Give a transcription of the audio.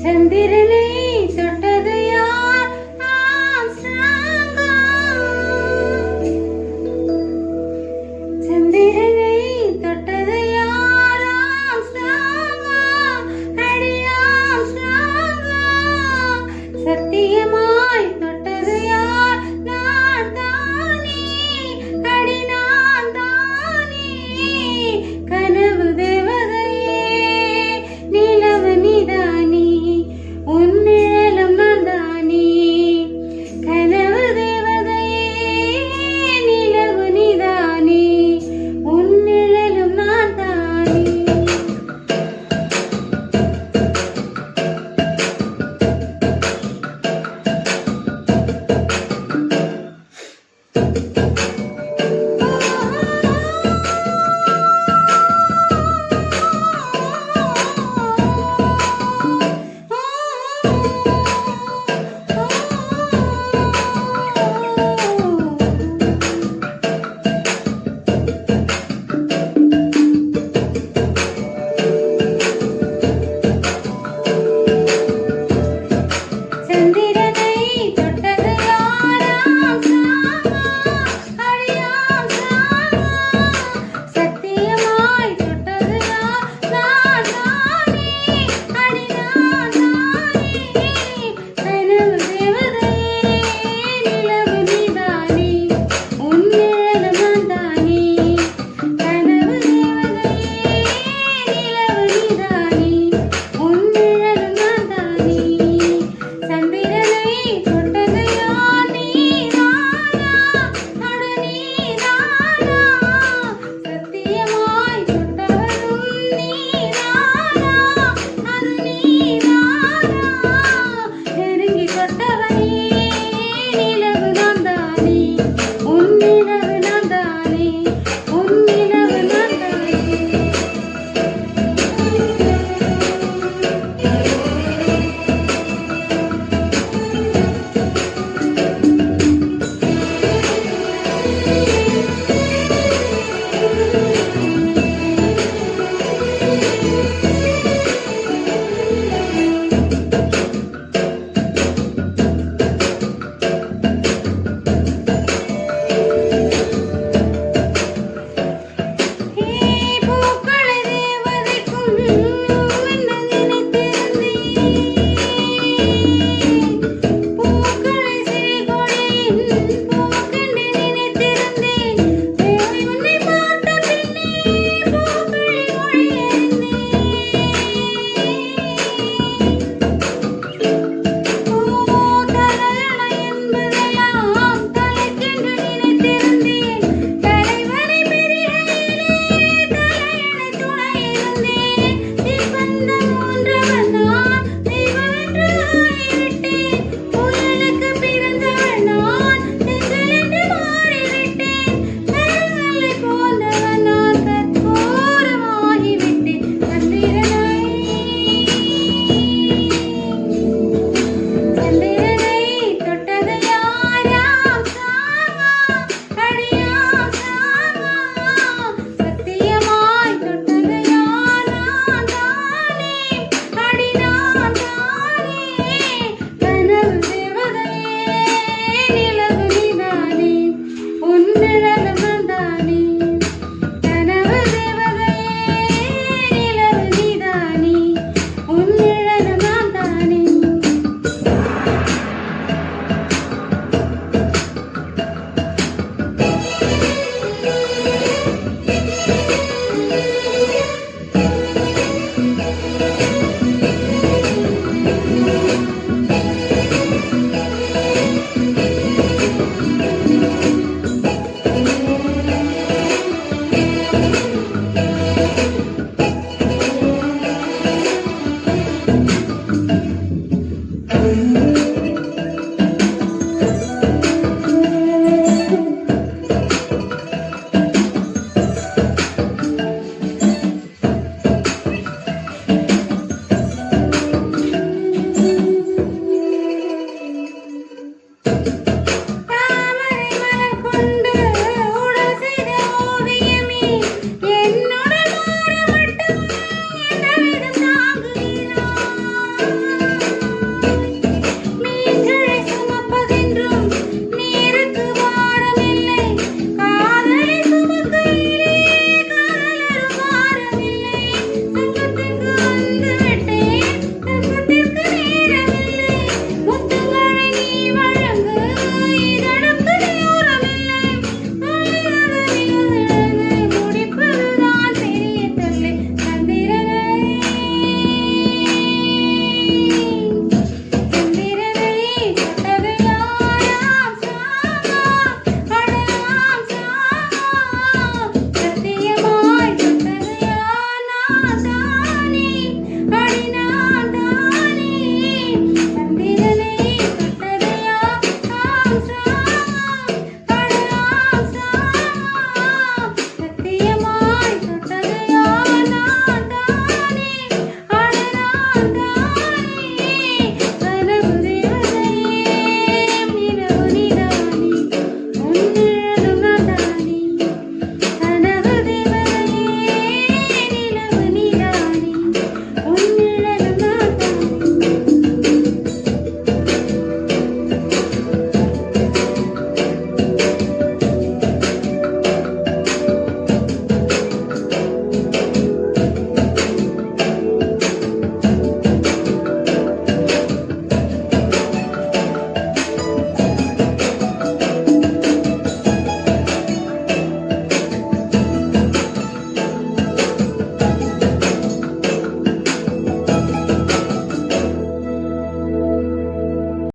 சந்திரனை தொட்டது யார்? ஆம்ஸ்ட்ராங்கா. சந்திரனை தொட்டது யார்? ஆம்ஸ்ட்ராங்கா. அடி ஆம்ஸ்ட்ராங்கா. சத்தியமாய் தொட்டது யார்? நான் தானே. அடி நான் தானே. கனவு தேவதையே, நிலவு நீதானே, உன் நிழலும் நான் தானே. கனவு தேவதையே, நிலவு நீதானே, உன் நிழலும் நான் தானே. சந்திரனை தொட்டது யார்? ஆம்ஸ்ட்ராங்கா. அடி ஆம்ஸ்ட்ராங்கா. சத்தியமாய் தொட்டது யார்? நான் தானே. அடி நான் தானே. கனவு தேவதையே, நிலவு நீதானே, உன் நிழலும் நான் தானே. கனவு தேவதையே, நிலவு நீதானே, உன் நிழலும் நான் தானே. சந்திரனை தொட்டது யார்? நீதானா? அட நீதானா? சத்தியமாய் தொட்டவளும் நீதானா? அது நீதானா? நெருங்கி தொட்டவனே, நிலவு நான் தானே, உன் நிலவு நான் தானே, உன் நிலவு நான் தானே. பூக்களை தேவதைக்கும் என்ன நினைத்திருந்தேன். பூக்களை சிறுகொடியின் பூக்கென்று நினைத்திருந்தேன். தேவை உன்னை பார்த்த பின்னே பூக்களை மொழியறிந்தேன். தலையணை என்பதெல்லாம் தலைக்கென்று நினைத்திருந்தேன். தலைவனை பெரிகையிலே தலையணை துணை இருந்தேன். திப்பந்தம் மூன்றவன் நான் தெய்வமென்று ஆகிவிட்டேன். புயலுக்கு பிறந்தவன் நான் தென்றல் என்று மாறிவிட்டேன். கடல்களை போன்றவன் நான் கற்பூரமாகிவிட்டேன். சந்திரனை தொட்டது யார்? ஆம்ஸ்ட்ராங்கா. அடி ஆம்ஸ்ட்ராங்கா. சத்தியமாய் தொட்டது யார்? நான் தானே. அடி நான் தானே. கனவு தேவதையே, நிலவு நீதானே, உன் நிழலும் நான் தானே. கனவு தேவதையே, நிலவு நீதானே, உன் நிழலும் நான் தானே.